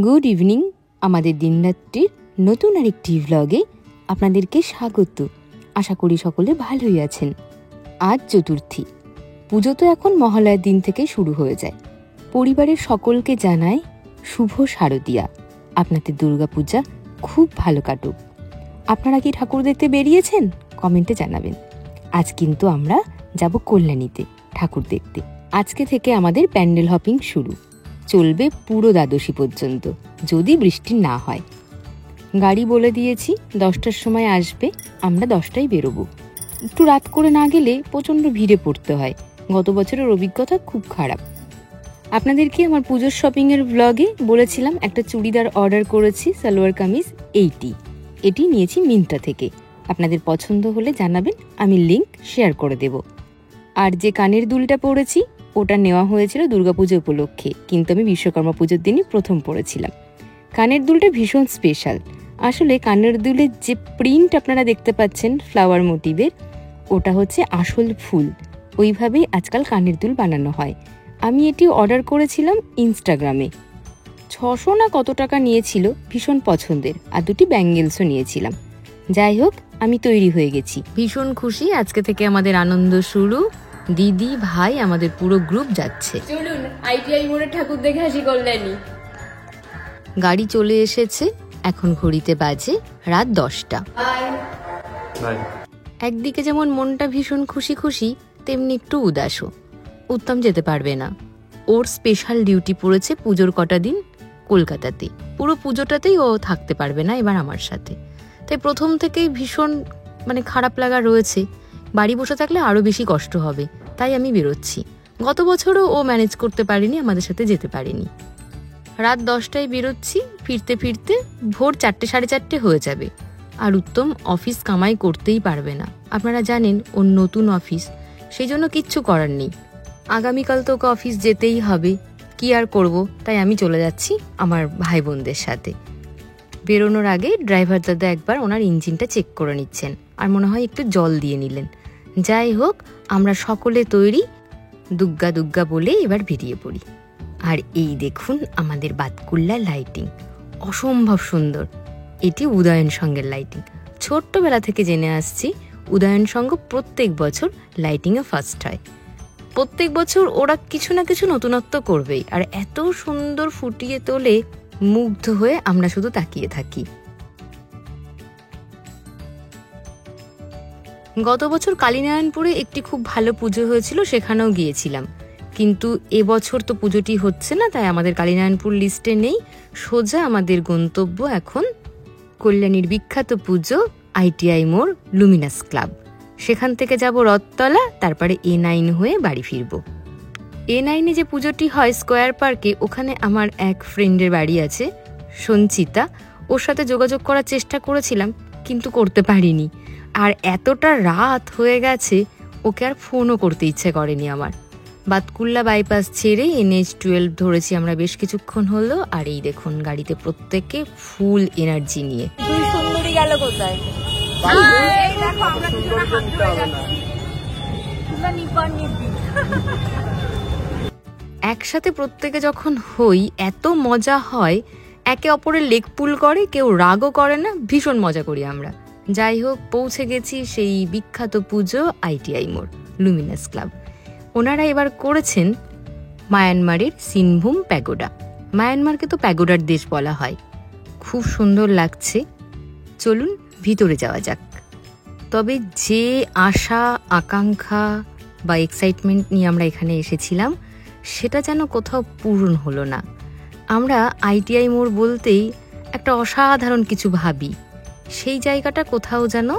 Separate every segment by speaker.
Speaker 1: Good evening. আমাদের দিনরাত্রির নতুন আরেকটি ভ্লগে আপনাদেরকে স্বাগত। আশা করি সকলে ভালোই আছেন। আজ চতুর্থী, পুজো তো এখন মহালয়ার দিন থেকে শুরু হয়ে যায়। পরিবারের সকলকে জানাই শুভ শারদিয়া। আপনাদের দুর্গাপূজা খুব ভালো কাটুক। আপনারা কি ঠাকুর দেখতে বেরিয়েছেন? কমেন্টে জানাবেন। আজ কিন্তু আমরা যাব কল্যাণীতে ঠাকুর দেখতে। আজকে থেকে আমাদের প্যান্ডেল হপিং শুরু, চলবে পুরো দ্বাদশী পর্যন্ত, যদি বৃষ্টি না হয়। গাড়ি বলে দিয়েছি 10টার সময় আসবে, আমরা 10টায় বেরোবো। একটু রাত করে না গেলে প্রচণ্ড ভিড়ে পড়তে হয়। গত বছরের অভিজ্ঞতা খুব খারাপ। আপনাদেরকে আমার পুজোর শপিংয়ের ব্লগে বলেছিলাম একটা চুড়িদার অর্ডার করেছি, সালোয়ার কামিজ এটি নিয়েছি মিন্ত্রা থেকে। আপনাদের পছন্দ হলে জানাবেন, আমি লিংক শেয়ার করে দেব। আর যে কানের দুলটা পরেছি ওটা নেওয়া হয়েছিল দুর্গাপুজো উপলক্ষে, কিন্তু আমি বিশ্বকর্মা পুজোর দিনই প্রথম পরেছিলাম। কানের দুলটা ভীষণ স্পেশাল। আসলে কানের দুলের যে প্রিন্ট আপনারা দেখতে পাচ্ছেন ফ্লাওয়ার মোটিভের, ওটা হচ্ছে আসল ফুল। ওইভাবেই আজকাল কানের দুল বানানো হয়। আমি এটি অর্ডার করেছিলাম ইনস্টাগ্রামে। 600 না কত টাকা নিয়েছিল, ভীষণ পছন্দের। আর দুটি ব্যাঙ্গেলসও নিয়েছিলাম। যাই হোক, আমি তৈরি হয়ে গেছি, ভীষণ খুশি। আজকে থেকে আমাদের আনন্দ শুরু। দিদি, ভাই, আমাদের পুরো গ্রুপ যাচ্ছে।
Speaker 2: চলুন আইটিআই মোড়ে ঠাকুর দেখে হাসি কল্যাণী।
Speaker 1: গাড়ি চলে এসেছে, এখন ঘড়িতে বাজে রাত 10টা। একদিকে যেমন মনটা ভীষণ খুশি খুশি, তেমনি একটু উদাসও। উত্তম যেতে পারবে না, ওর স্পেশাল ডিউটি পড়েছে পুজোর কটা দিন কলকাতাতে। পুরো পুজোটাতেই ও থাকতে পারবে না এবার আমার সাথে। তাই প্রথম থেকেই ভীষণ খারাপ লাগা রয়েছে। বাড়ি বসে থাকলে আরো বেশি কষ্ট হবে, তাই আমি বেরোচ্ছি। গত বছরও ও ম্যানেজ করতে পারেনি, আমাদের সাথে যেতে পারেনি। রাত 10টায় বেরোচ্ছি, ফিরতে ফিরতে ভোর 4টে সাড়ে 4টে হয়ে যাবে। আর উত্তম অফিস কামাই করতেই পারবে না। আপনারা জানেন ওর নতুন অফিস, সেই জন্য কিচ্ছু করার নেই। আগামীকাল তো ওকে অফিস যেতেই হবে, কি আর করব। তাই আমি চলে যাচ্ছি আমার ভাই বোনদের সাথে। বেরোনোর আগে ড্রাইভার দাদা একবার ওনার ইঞ্জিনটা চেক করে নিচ্ছেন, আর মনে হয় একটু জল দিয়ে নিলেন। যাই হোক, আমরা সকলে তৈরি, দুগ্গা দুগ্গা বলে এবার বেরিয়ে পড়ি। আর এই দেখুন আমাদের বাতকুল্লা লাইটিং, অসম্ভব সুন্দর। এটি উদয়ন সঙ্গের লাইটিং। ছোট্টবেলা থেকে জেনে আসছি উদয়ন সঙ্গ প্রত্যেক বছর লাইটিংয়ে ফার্স্ট হয়। প্রত্যেক বছর ওরা কিছু না কিছু নতুনত্ব করবেই, আর এত সুন্দর ফুটিয়ে তোলে, মুগ্ধ হয়ে আমরা শুধু তাকিয়ে থাকি। গত বছর কালীনারায়ণপুরে একটি খুব ভালো পুজো হয়েছিল, সেখানেও গিয়েছিলাম। কিন্তু এবছর তো পুজোটি হচ্ছে না, তাই আমাদের কালীনারায়ণপুর লিস্টে নেই। সোজা আমাদের গন্তব্য এখন কল্যাণীর বিখ্যাত পুজো আইটিআই মোড় লুমিনাস ক্লাব। সেখান থেকে যাব রথতলা, তারপরে A9 হয়ে বাড়ি ফিরব। A9-এ যে পুজোটি হয় স্কোয়ার পার্কে, ওখানে আমার এক ফ্রেন্ডের বাড়ি আছে, সঞ্চিতা। ওর সাথে যোগাযোগ করার চেষ্টা করেছিলাম, কিন্তু করতে পারিনি। আর এতটা রাত হয়ে গেছে, ওকে আর ফোনও করতে ইচ্ছে করেনি আমার। বাতকুল্লা বাইপাস ছেড়ে NH12 ধরেছি আমরা বেশ কিছুক্ষণ হলো। আর এই দেখুন গাড়িতে প্রত্যেকে ফুল এনার্জি নিয়ে।
Speaker 2: তুই সুন্দরী গেল কোথায়?
Speaker 1: একসাথে প্রত্যেকে যখন হই এত মজা হয়, একে অপরের লেগ পুল করে, কেউ রাগও করে না, ভীষণ মজা করি আমরা। যাই হোক, পৌঁছে গেছি সেই বিখ্যাত পুজো আইটিআই মোড় লুমিনাস ক্লাব। ওনারা এবার করেছেন মায়ানমারের সিনভূম প্যাগোডা। মায়ানমারকে তো প্যাগোডার দেশ বলা হয়। খুব সুন্দর লাগছে। চলুন ভিতরে যাওয়া যাক। তবে যে আশা আকাঙ্ক্ষা বা এক্সাইটমেন্ট নিয়ে আমরা এখানে এসেছিলাম, সেটা যেন কোথাও পূরণ হলো না। আমরা আইটিআই মোড় বলতেই একটা অসাধারণ কিছু ভাবি, সেই জায়গাটা কোথাও যেন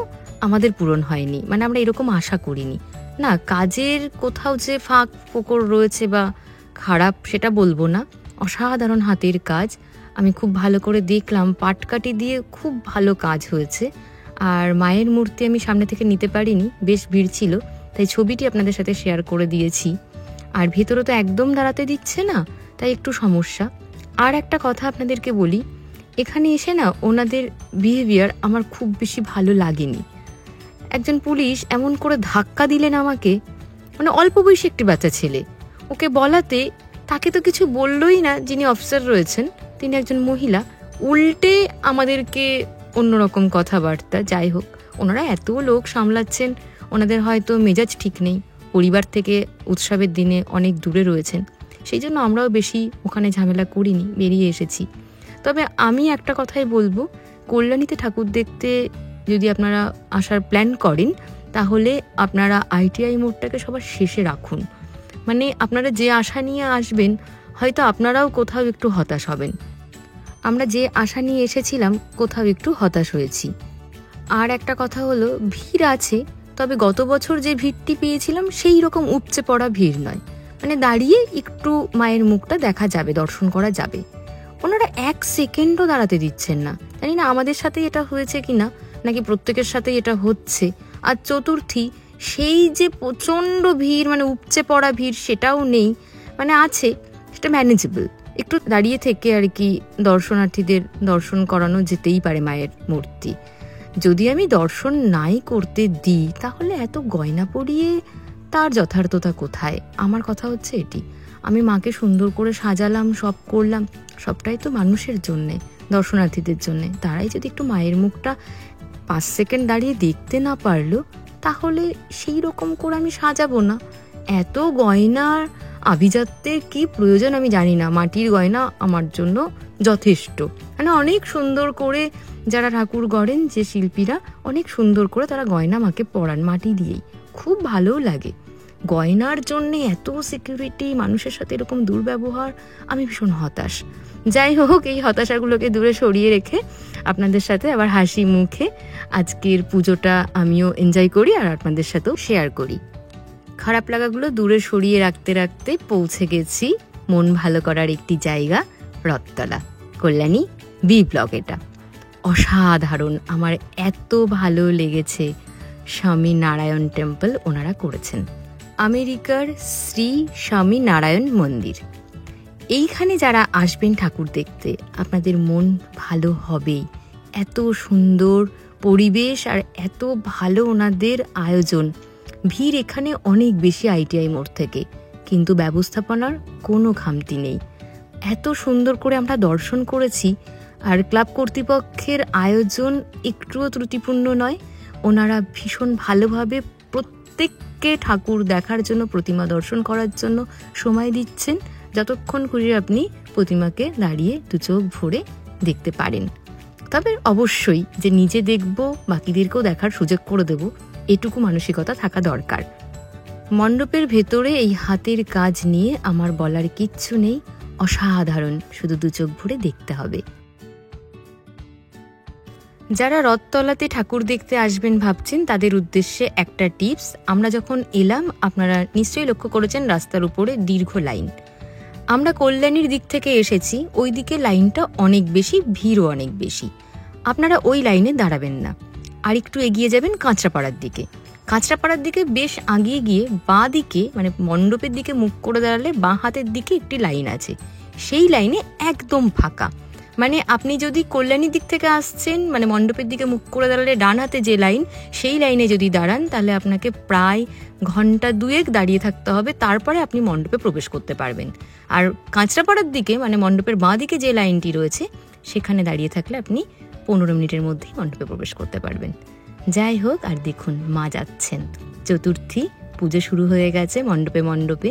Speaker 1: আমাদের পূরণ হয়নি। আমরা এরকম আশা করিনি। না, কাজের কোথাও যে ফাঁক ফোকর রয়েছে বা খারাপ, সেটা বলবো না। অসাধারণ হাতের কাজ, আমি খুব ভালো করে দেখলাম। পাটকাঠি দিয়ে খুব ভালো কাজ হয়েছে। আর মায়ের মূর্তি আমি সামনে থেকে নিতে পারিনি, বেশ ভিড় ছিল, তাই ছবিটি আপনাদের সাথে শেয়ার করে দিয়েছি। আর ভেতরে তো একদম দাঁড়াতে দিচ্ছে না, তাই একটু সমস্যা। আর একটা কথা আপনাদেরকে বলি, এখানে এসে না ওনাদের বিহেভিয়ার আমার খুব বেশি ভালো লাগেনি। একজন পুলিশ এমন করে ধাক্কা দিলেন আমাকে, অল্প বয়সী একটি বাচ্চা ছেলে। ওকে বলাতে তাকে তো কিছু বললই না যিনি অফিসার রয়েছেন, তিনি একজন মহিলা, উল্টে আমাদেরকে অন্যরকম কথাবার্তা। যাই হোক, ওনারা এত লোক সামলাচ্ছেন, ওনাদের হয়তো মেজাজ ঠিক নেই, পরিবার থেকে উৎসবের দিনে অনেক দূরে রয়েছেন, সেই জন্য আমরাও বেশি ওখানে ঝামেলা করিনি, বেরিয়ে এসেছি। তবে আমি একটা কথাই বলবো, কল্যাণীতে ঠাকুর দেখতে যদি আপনারা আসার প্ল্যান করেন, তাহলে আপনারা ITI মোড়টাকে সবার শেষে রাখুন। মানে আপনারা যে আশা নিয়ে আসবেন, হয়তো আপনারাও কোথাও একটু হতাশ হবেন। আমরা যে আশা নিয়ে এসেছিলাম, কোথাও একটু হতাশ হয়েছি। আর একটা কথা হলো, ভিড় আছে, তবে গত বছর যে ভিড়টি পেয়েছিলাম সেই রকম উপচে পড়া ভিড় নয়। মানে দাঁড়িয়ে একটু মায়ের মুখটা দেখা যাবে, দর্শন করা যাবে। ওনারা 1 সেকেন্ডও দাঁড়াতে দিচ্ছেন না। জানি না আমাদের সাথে এটা হয়েছে কিনা, নাকি প্রত্যেকের সাথে এটা হচ্ছে। আর চতুর্থী, সেই যে প্রচণ্ড ভিড়, মানে উপচে পড়া ভিড়, সেটাও নেই। মানে আছে, সেটা ম্যানেজেবল। একটু দাঁড়িয়ে থেকে আর কি দর্শনার্থীদের দর্শন করানো যেতেই পারে মায়ের মূর্তি। যদি আমি দর্শন নাই করতে দিই, তাহলে এত গয়না পরিয়ে তার যথার্থতা কোথায়? আমার কথা হচ্ছে এটি, আমি মাকে সুন্দর করে সাজালাম, সব করলাম, সবটাই তো মানুষের জন্যে, দর্শনার্থীদের জন্যে। তারাই যদি একটু মায়ের মুখটা 5 সেকেন্ড দাঁড়িয়ে দেখতে না পারলো, তাহলে সেই রকম করে আমি সাজাবো না। এত গয়নার আভিজাত্যের কি প্রয়োজন আমি জানি না। মাটির গয়না আমার জন্য যথেষ্ট। মানে অনেক সুন্দর করে যারা ঠাকুর গড়েন, যে শিল্পীরা, অনেক সুন্দর করে তারা গয়না মাকে পরান মাটি দিয়েই, খুব ভালো লাগে। গয়নার জন্যে এত সিকিউরিটি, মানুষের সাথে এরকম দুর্ব্যবহার, আমি ভীষণ হতাশ। যাই হোক, এই হতাশাগুলোকে দূরে সরিয়ে রেখে আপনাদের সাথে আবার হাসি মুখে আজকের পুজোটা আমিও এনজয় করি আর আপনাদের সাথেও শেয়ার করি। খারাপ লাগাগুলো দূরে সরিয়ে রাখতে রাখতে পৌঁছে গেছি মন ভালো করার একটি জায়গা, রথতলা, কল্যাণী B ব্লক। এটা অসাধারণ, আমার এত ভালো লেগেছে। স্বামী নারায়ণ টেম্পল ওনারা করেছেন, আমেরিকার শ্রী স্বামী নারায়ণ মন্দির। এইখানে যারা আসবেন ঠাকুর দেখতে, আপনাদের মন ভালো হবেই। এত সুন্দর পরিবেশ আর এত ভালো ওনাদের আয়োজন। ভিড় এখানে অনেক বেশি ITI মোড় থেকে, কিন্তু ব্যবস্থাপনার কোনো খামতি নেই। এত সুন্দর করে আমরা দর্শন করেছি। আর ক্লাব কর্তৃপক্ষের আয়োজন একটুও ত্রুটিপূর্ণ নয়। ওনারা ভীষণ ভালোভাবে প্রত্যেককে ঠাকুর দেখার জন্য, প্রতিমা দর্শন করার জন্য সময় দিচ্ছেন, যতক্ষণ করে আপনি প্রতিমাকে দাঁড়িয়ে 2 চোখ ভরে দেখতে পারেন। তবে অবশ্যই যে নিজে দেখব, বাকিদেরকেও দেখার সুযোগ করে দেব, এটুকু মানসিকতা থাকা দরকার। মণ্ডপের ভেতরে এই হাতের কাজ নিয়ে আমার বলার কিচ্ছু নেই, অসাধারণ, শুধু 2 চোখ ভরে দেখতে হবে। যারা রথতলাতে ঠাকুর দেখতে আসবেন ভাবছেন, তাদের উদ্দেশ্যে একটা টিপস। আমরা যখন এলাম, আপনারা নিশ্চয়ই লক্ষ্য করেছেন রাস্তার উপরে দীর্ঘ লাইন। আমরা কল্যাণীর দিক থেকে এসেছি, ওই দিকে লাইনটা অনেক বেশি, ভিড়ও অনেক বেশি। আপনারা ওই লাইনে দাঁড়াবেন না, আর একটু এগিয়ে যাবেন কাঁচরাপাড়ার দিকে। কাঁচরাপাড়ার দিকে বেশ আগিয়ে গিয়ে বাঁ দিকে, মানে মণ্ডপের দিকে মুখ করে দাঁড়ালে বাঁ হাতের দিকে একটি লাইন আছে, সেই লাইনে একদম ফাঁকা। মানে আপনি যদি কল্যাণীর দিক থেকে আসছেন, মানে মণ্ডপের দিকে মুখ করে দাঁড়ালে ডান হাতে যে লাইন, সেই লাইনে যদি দাঁড়ান, তাহলে আপনাকে প্রায় ঘন্টা 2 দাঁড়িয়ে থাকতে হবে, তারপরে আপনি মণ্ডপে প্রবেশ করতে পারবেন। আর কাঁচরাপাড়ার দিকে, মানে মণ্ডপের বাঁ দিকে যে লাইনটি রয়েছে, সেখানে দাঁড়িয়ে থাকলে আপনি 15 মিনিটের মধ্যেই মণ্ডপে প্রবেশ করতে পারবেন। যাই হোক, আর দেখুন মা যাচ্ছেন। চতুর্থী, পুজো শুরু হয়ে গেছে মণ্ডপে মণ্ডপে,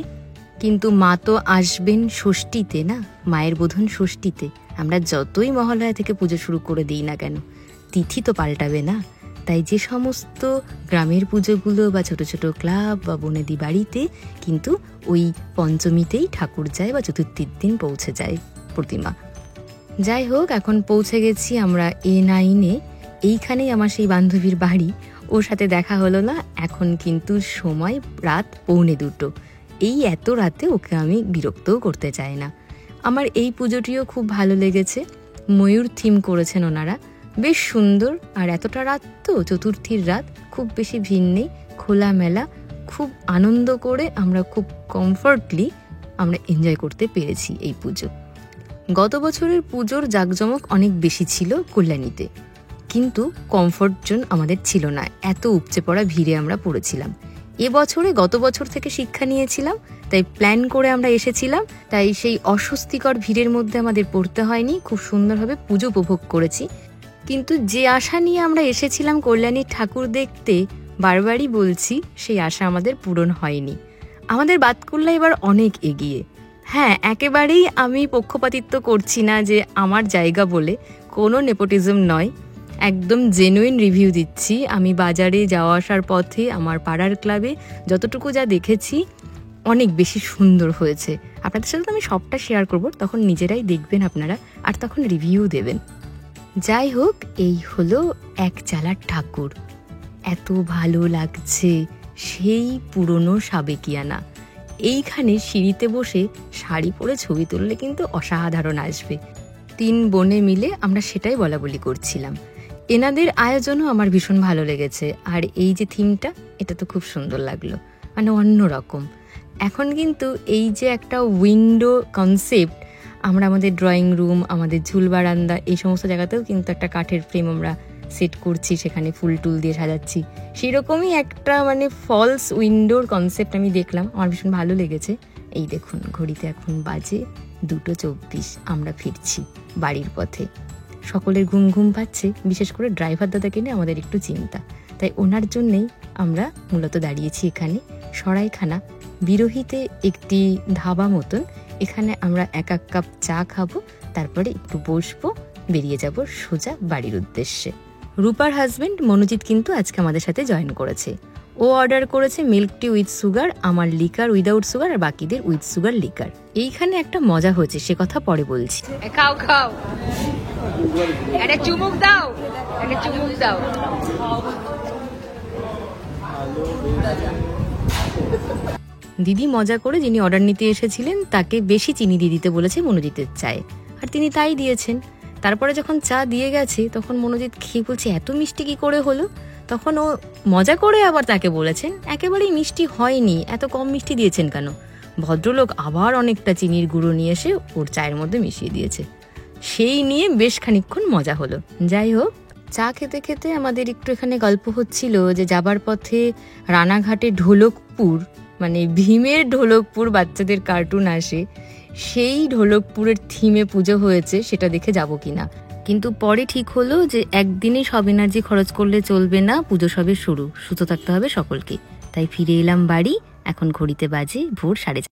Speaker 1: কিন্তু মা তো আসবেন ষষ্ঠীতে না, মায়ের বোধন ষষ্ঠীতে। আমরা যতই মহালয়া থেকে পুজো শুরু করে দিই না কেন, তিথি তো পাল্টাবে না। তাই যে সমস্ত গ্রামের পুজোগুলো বা ছোট ছোট ক্লাব বা বনেদি বাড়িতে, কিন্তু ওই পঞ্চমীতেই ঠাকুর যায় বা চতুর্থীর দিন পৌঁছে যায় প্রতিমা। যাই হোক, এখন পৌঁছে গেছি আমরা A9-এ। এইখানেই আমার সেই বান্ধবীর বাড়ি, ওর সাথে দেখা হলো না। এখন কিন্তু সময় রাত 1:45। এই এত রাতে ওকে আমি বিরক্তও করতে চাই না। আমার এই পুজোটিও খুব ভালো লেগেছে, ময়ূর থিম করেছেন ওনারা, বেশ সুন্দর। আর এতটা রাত তো, চতুর্থীর রাত, খুব বেশি ভিড় নেই, খোলামেলা, খুব আনন্দ করে আমরা খুব কমফর্টলি আমরা এনজয় করতে পেরেছি এই পুজো। গত বছরের পুজোর জাঁকজমক অনেক বেশি ছিল কল্যাণীতে, কিন্তু কমফর্ট জোন আমাদের ছিল না, এত উপচে পড়া ভিড়ে আমরা পড়েছিলাম। এবছরে গত বছর থেকে শিক্ষা নিয়েছিলাম, তাই প্ল্যান করে আমরা এসেছিলাম, তাই সেই অস্বস্তিকর ভিড়ের মধ্যে আমাদের পড়তে হয়নি, খুব সুন্দরভাবে পুজো উপভোগ করেছি। কিন্তু যে আশা নিয়ে আমরা এসেছিলাম কল্যাণীর ঠাকুর দেখতে, বারবারই বলছি সেই আশা আমাদের পূরণ হয়নি। আমাদের বাতকুল্লা এবার অনেক এগিয়ে। হ্যাঁ, একেবারেই আমি পক্ষপাতিত্ব করছি না যে আমার জায়গা বলে, কোনো নেপোটিজম নয়, একদম জেনুইন রিভিউ দিচ্ছি। আমি বাজারে যাওয়া আসার পথে আমার পাড়ার ক্লাবে যতটুকু যা দেখেছি অনেক বেশি সুন্দর হয়েছে। আপনাদের সাথে তো আমি সবটা শেয়ার করব, তখন নিজেরাই দেখবেন আপনারা, আর তখন রিভিউ দেবেন। যাই হোক, এই হলো এক চালার ঠাকুর। এত ভালো লাগছে, সেই পুরনো সাবেকিয়ানা। এইখানে সিঁড়িতে বসে শাড়ি পরে ছবি তুললে কিন্তু অসাধারণ আসবে। 3 বোনে মিলে আমরা সেটাই বলা বলি করছিলাম। এনাদের আয়োজনও আমার ভীষণ ভালো লেগেছে, আর এই যে থিমটা, এটা তো খুব সুন্দর লাগলো, মানে অন্যরকম। এখন কিন্তু এই যে একটা উইন্ডো কনসেপ্ট, আমরা আমাদের ড্রয়িং রুম, আমাদের ঝুল বারান্দা, এই সমস্ত জায়গাতেও কিন্তু একটা কাঠের ফ্রেম আমরা সেট করছি, সেখানে ফুল টুল দিয়ে সাজাচ্ছি। সেরকমই একটা মানে ফলস উইন্ডোর কনসেপ্ট আমি দেখলাম, আমার ভীষণ ভালো লেগেছে। এই দেখুন, ঘড়িতে এখন বাজে 2:24, আমরা ফিরছি বাড়ির পথে। সকলের ঘুম ঘুম পাচ্ছে, বিশেষ করে ড্রাইভার দাদাকে নিয়ে আমাদের একটু চিন্তা, তাই ওনার জন্যেই আমরা মূলত দাঁড়িয়েছি এখানে। সরাইখানা বিরোহিতে একটি ধাবা মতন, এখানে আমরা 1 কাপ চা খাবো, তারপরে একটু বসবো, বেরিয়ে যাব সোজা বাড়ির উদ্দেশ্যে। রূপার হাজবেন্ড মনোজিৎ কিন্তু আজকে আমাদের সাথে জয়েন করেছে। ও অর্ডার করেছে মিল্ক টি উইথ সুগার, আমার লিকার উইদাউট সুগার, আর বাকিদের উইথ সুগার লিকার। এইখানে একটা মজা হয়েছে, সে কথা পরে বলছি।
Speaker 2: খাও খাও, একটা চুমুক দাও, একটা চুমুক দাও।
Speaker 1: দিদি মজা করে যিনি অর্ডার নিতে এসেছিলেন তাকে বেশি চিনি দিয়ে দিতে বলেছে মনোজিতের চায়ে, আর তিনি তাই দিয়েছেন। তারপরে যখন চা দিয়ে গেছে, তখন মনোজিৎ খেয়ে বলছে এত মিষ্টি কি করে হলো। তখন ও মজা করে আবার তাকে বলেছেন একেবারেই মিষ্টি হয়নি, এত কম মিষ্টি দিয়েছেন কেন। ভদ্রলোক আবার অনেকটা চিনির গুঁড়ো নিয়ে এসে ওর চায়ের মধ্যে মিশিয়ে দিয়েছে। সেই নিয়ে বেশ খানিকক্ষণ মজা হলো। যাই হোক, চা খেতে খেতে আমাদের একটু এখানে গল্প হচ্ছিল যে যাবার পথে রানাঘাটে ঢোলকপুর, মানে ভীমের ঢোলকপুর বাচ্চাদের কার্টুন আসে, সেই ঢোলকপুরের থিমে পুজো হয়েছে, সেটা দেখে যাব কিনা। কিন্তু পরে ঠিক হলো যে একদিনে সব এনার্জি খরচ করলে চলবে না, পুজো সবে শুরু, সুস্থ থাকতে হবে সকলকে। তাই ফিরে এলাম বাড়ি। এখন ঘড়িতে বাজে ভোর 4:30।